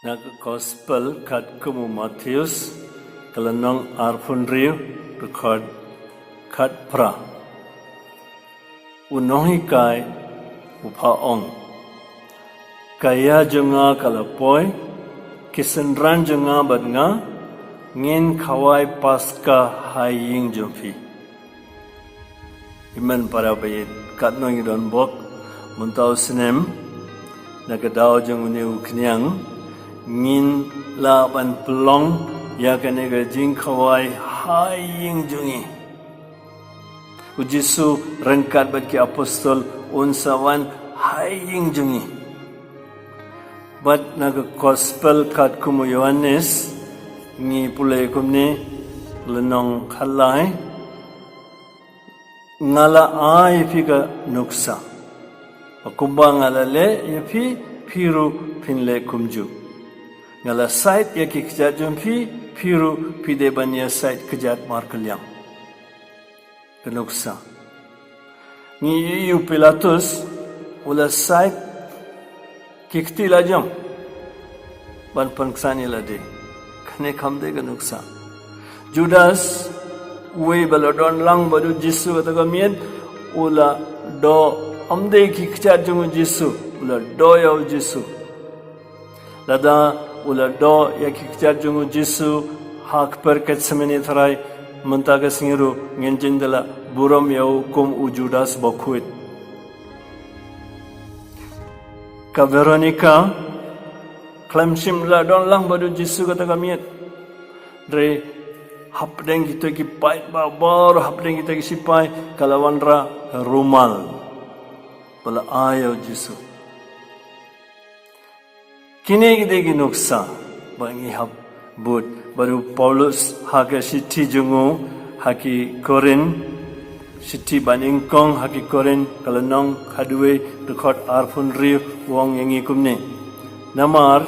Nag Gospel kat kumu Matius kelenong arfunriu record kat pra unohi kai upaong kaya jenga kalapoi kisendran jenga badnga ngin kawai paska haying jumpi iman para bayit kat nong idon bok muntau sinem nagadao jeng uni uknyang ngin la ban pelong ya kanega jing kawai haying jungi ujisu rengkat bagi apostol unsawan haying jungi bat naga gospel kat kumu Yohanes ngi pulai kumni lenong khalai ngala ai pika nuksa akumba ngala le yapi piru pinle kumju ngala site ya ki kejat jumpi piru pide banya site kejat markelyam kenuksa ni yu Pilatus ula site kikti lajam ban pangsani lade kane kamde kenuksa Judas we balodon lang badu Jisu ataga miet ula do amde ki kejat jungu Jisu ula do yau Jisu lada ula do ya kikjar jungu Jisu hak perket semeni tharai mentaga singiru ngenjindala buram yau kum ujudas bokuit ka Veronica klamshim la don lang badu Jisu kata kamiet re hapdeng kita ki pai babar hapdeng kita ki sipai kalawanra rumal bala ayo Jisu kini gede nuksa bangi hab bud baru Paulus haka siti jungu haki Korin siti baningkong haki Korin kalenong kadue record arfun riu wong yangi kumne namar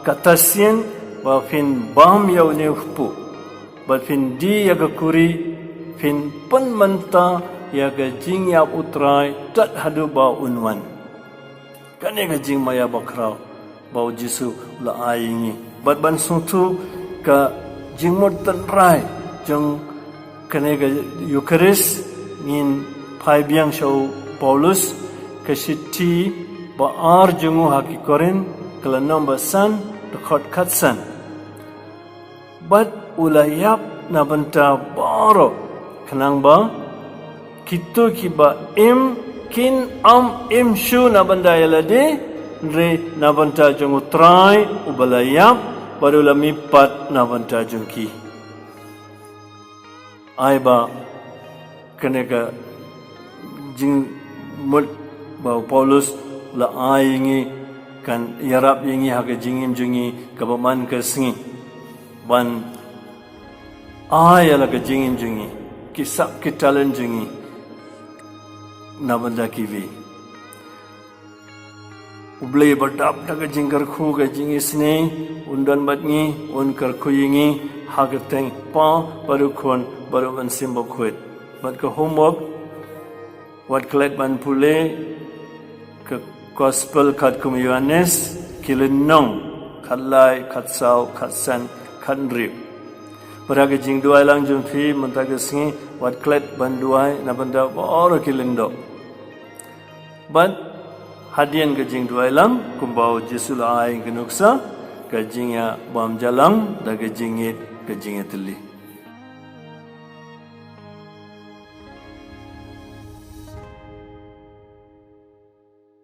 katasien ba fin bam yau ne upu ba fin di yaga kuri fin pen menta yaga jing ya utrai tat hadu ba unwan kane ga jing maya bakrau bau Jisu la ayingi bat ban sutu ka jingmot tanrai jeng kanega Eucharis ngin pai biang show Paulus ka siti ba ar jengu haki Korin kala number san record katsan bat ulayap na banta baro kanang ba kitu kiba im kin am im shu na banda yalade re nabanta jung utrai ubalayap baru lamipat nabanta jungki aiba kenega jing mul bau Paulus la aingi kan yarap yingi haga jingim jungi kabaman ke singi ban ayala ke jingim jungi kisap kitalan jungi nabanta kivi ublay berdap daga jingkar khu ga jingi sne undan batngi un kar khuyingi hagateng pa baru khon baru ban simbo khuit bat ka homework wat klet ban pule ke gospel khat kum Yohanes kilenong khalai khatsau khatsan khandri paraga jing duai lang jumpi mentaga singi wat klet ban duai na banda bor kilendo ban hadian gajing dua lam kumbau Jisu la ai genuksa gajing ya bam jalang da gajing it teli